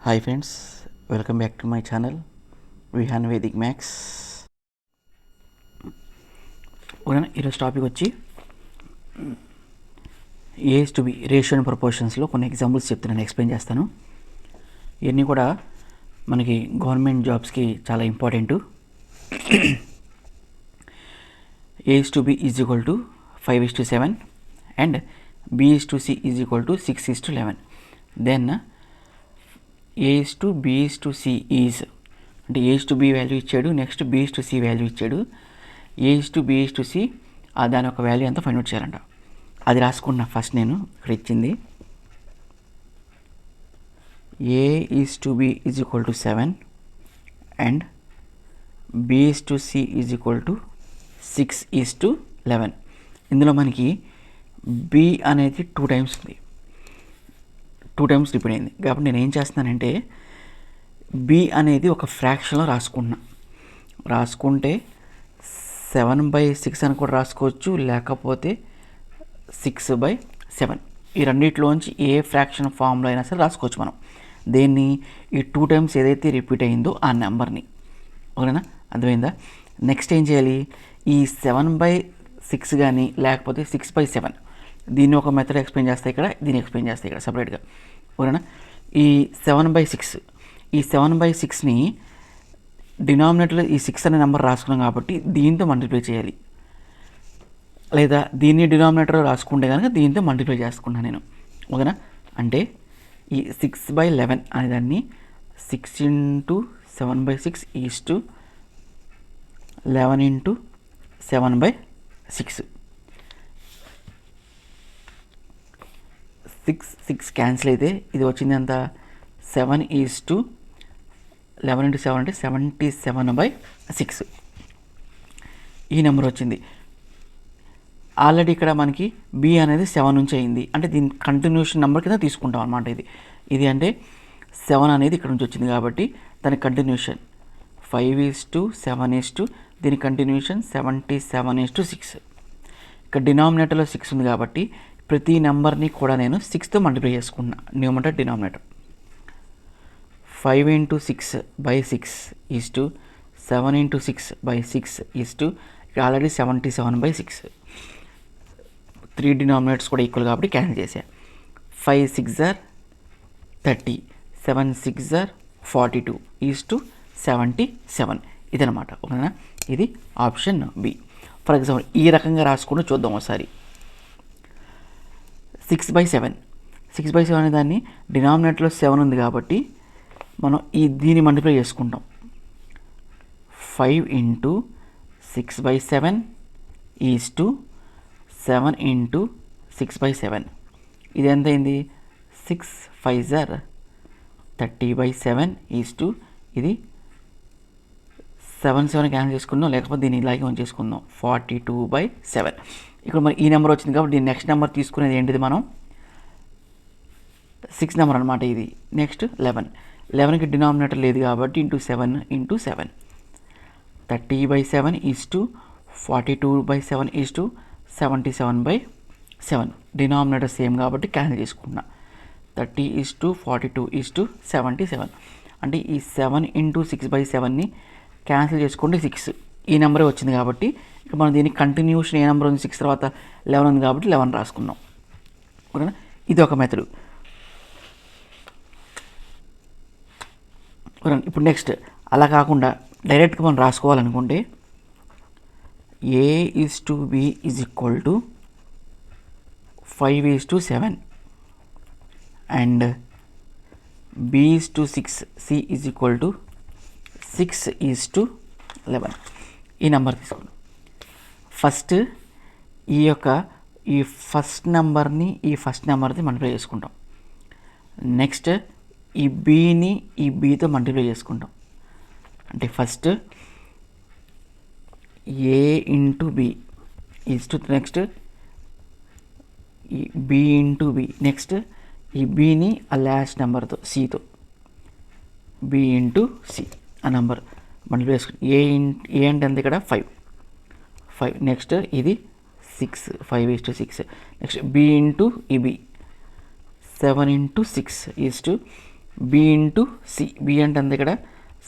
Hi friends, welcome back to my channel Vihaan Vedic maths. ఈరోజు topic వచ్చి A's to B ratio and ప్రపోర్షన్స్లో కొన్ని examples చెప్తున్నాను, explain చేస్తాను. ఇవన్నీ కూడా మనకి గవర్నమెంట్ జాబ్స్కి చాలా important. A's to B is equal to 5:7 and B is to C is equal to 6:11. Then A is to B is to C is అంటే A is to B value ఇచ్చాడు, next B is to C value ఇచ్చాడు. A is to B is to C దాని ఒక value అంతా find out చేయాలంట. అది రాసుకున్నా first నేను ఇక్కడ ఇచ్చింది. A is to B is equal to 7 and B is to C is equal to 6:11. ఇందులో మనకి బి అనేది 2 టైమ్స్ ఉంది, 2 టైమ్స్ రిపీట్ అయింది. కాబట్టి నేను ఏం చేస్తున్నానంటే బి అనేది ఒక ఫ్రాక్షన్లో రాసుకుంటే 7/6 అని కూడా రాసుకోవచ్చు, లేకపోతే 6/7. ఈ రెండిట్లోంచి ఏ ఫ్రాక్షన్ ఫామ్లో అయినా సరే రాసుకోవచ్చు మనం. దేన్ని, ఈ 2 టైమ్స్ ఏదైతే రిపీట్ అయిందో ఆ నెంబర్ని. ఓకేనా, అర్థమైందా? నెక్స్ట్ ఏం చేయాలి, ఈ 7/6 కానీ లేకపోతే 6/7 దీన్ని ఒక మెథడ్ ఎక్స్ప్లెయిన్ చేస్తాయి ఇక్కడ, దీన్ని ఎక్స్ప్లెయిన్ చేస్తాయి ఇక్కడ సపరేట్గా. ఓకేనా, ఈ 7/6ని డినామినేటర్లో ఈ 6 అనే నెంబర్ రాసుకున్నాం కాబట్టి దీంతో మల్టిప్లై చేయాలి, లేదా దీన్ని డినామినేటర్లో రాసుకుంటే కనుక దీంతో మల్టిప్లై చేసుకున్నాను నేను. ఓకేనా, అంటే ఈ 6/11 అనేదాన్ని 6 × 7/6 ఈజ్ టు 11 × 7/6. 6 క్యాన్సిల్ అయితే ఇది వచ్చింది ఎంత, 7 ఈజ్ టు 11 × 7 అంటే 77/6 ఈ నెంబర్ వచ్చింది. ఆల్రెడీ ఇక్కడ మనకి బి అనేది 7 నుంచి అయింది, అంటే దీని కంటిన్యూషన్ నెంబర్ కింద తీసుకుంటాం అనమాట. ఇది అంటే 7 అనేది ఇక్కడ నుంచి వచ్చింది కాబట్టి దాని కంటిన్యూషన్ 5:7 దీని కంటిన్యూషన్ 77:6. ఇక్కడ డినామినేటర్లో 6 ఉంది కాబట్టి ప్రతి నెంబర్ని కూడా నేను 6తో మల్టిప్లై చేసుకున్నా, numerator denominator. 5 × 6/6 is to 7 × 6/6 is to ఇక్కడ ఆల్రెడీ 77/6. 3 డినామినేటర్స్ కూడా ఈక్వల్ కాబట్టి క్యాన్సిల్ చేసా. 5 × 6 = 30, 7 × 6 = 42 ఈజ్ టు 77. ఇదనమాట. ఓకేనా, ఇది ఆప్షన్ బి. ఫర్ ఎగ్జాంపుల్ ఈ రకంగా రాసుకుంటూ చూద్దాం ఒకసారి. 6/7 అనే దాన్ని డినామినేటర్లో 7 ఉంది కాబట్టి మనం దీన్ని మల్టిప్లై చేసుకుంటాం. 5 × 6/7 ఈజ్ టు 7 × 6/7. ఇది ఎంత అయింది, 6 × 5 = 30/7 ఈజ్ టు ఇది 7 క్యాన్సిల్ చేసుకుందాం, లేకపోతే దీన్ని ఇలాగే ఉంచేసుకుందాం 42/7. ఇక్కడ మరి ఈ నెంబర్ వచ్చింది కాబట్టి దీని నెక్స్ట్ నెంబర్ తీసుకునేది ఏంటిది, మనం 6 నెంబర్ అనమాట ఇది. నెక్స్ట్ 11కి డినామినేటర్ లేదు కాబట్టి ×7 × 7 30/7 is to 42/7 is to 77/7. Denominator same కాబట్టి క్యాన్సిల్ చేసుకున్నా. 30:42 77. అంటే ఈ 7 × 6/7ని క్యాన్సిల్ చేసుకుంటే 6 ఈ నెంబరే వచ్చింది కాబట్టి ఇక మనం దీనికి కంటిన్యూషన్ ఏ నెంబర్ ఉంది, 6 తర్వాత 11 ఉంది కాబట్టి 11 రాసుకుందాం. ఓకేనా, ఇది ఒక మెథడ్. ఇప్పుడు నెక్స్ట్ అలా కాకుండా డైరెక్ట్గా మనం రాసుకోవాలనుకుంటే A is to B is equal to 5:7 and B is to 6, C is equal to 6:11. ఈ నెంబర్ తీసుకుందాం. ఫస్ట్ ఈ ఫస్ట్ నెంబర్ని ఈ ఫస్ట్ నెంబర్ని మల్టిప్లై చేసుకుంటాం. నెక్స్ట్ ఈ బీని ఈ బీతో మల్టిప్లై చేసుకుంటాం. అంటే first A × B is to next ఈ B × B, నెక్స్ట్ ఈ బీని ఆ లాస్ట్ నెంబర్తో సితో B × C ఆ నెంబర్ మల్టిప్లై చేసుకుంటాం. ఏ అంటే ఎంత ఇక్కడ 5. నెక్స్ట్ ఇది 6, 5:6. నెక్స్ట్ B × ఈ B 7 × 6 is to B into C. B అంటే అంతే ఇక్కడ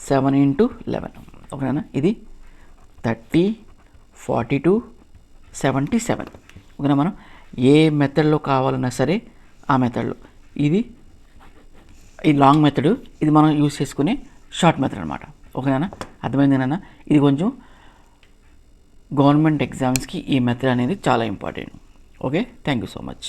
7 ఇంటూ 11. ఓకేనా, ఇది 30, 42, 77. ఓకేనా, మనం ఏ మెథడ్లో కావాలన్నా సరే ఆ మెథడ్లో. ఇది లాంగ్ మెథడ్, ఇది మనం యూస్ చేసుకునే షార్ట్ మెథడ్ అనమాట. ఓకేనా, అర్థమైందేనా? ఇది కొంచెం గవర్నమెంట్ ఎగ్జామ్స్కి ఈ మెథడ్ అనేది చాలా important. Okay, thank you so much.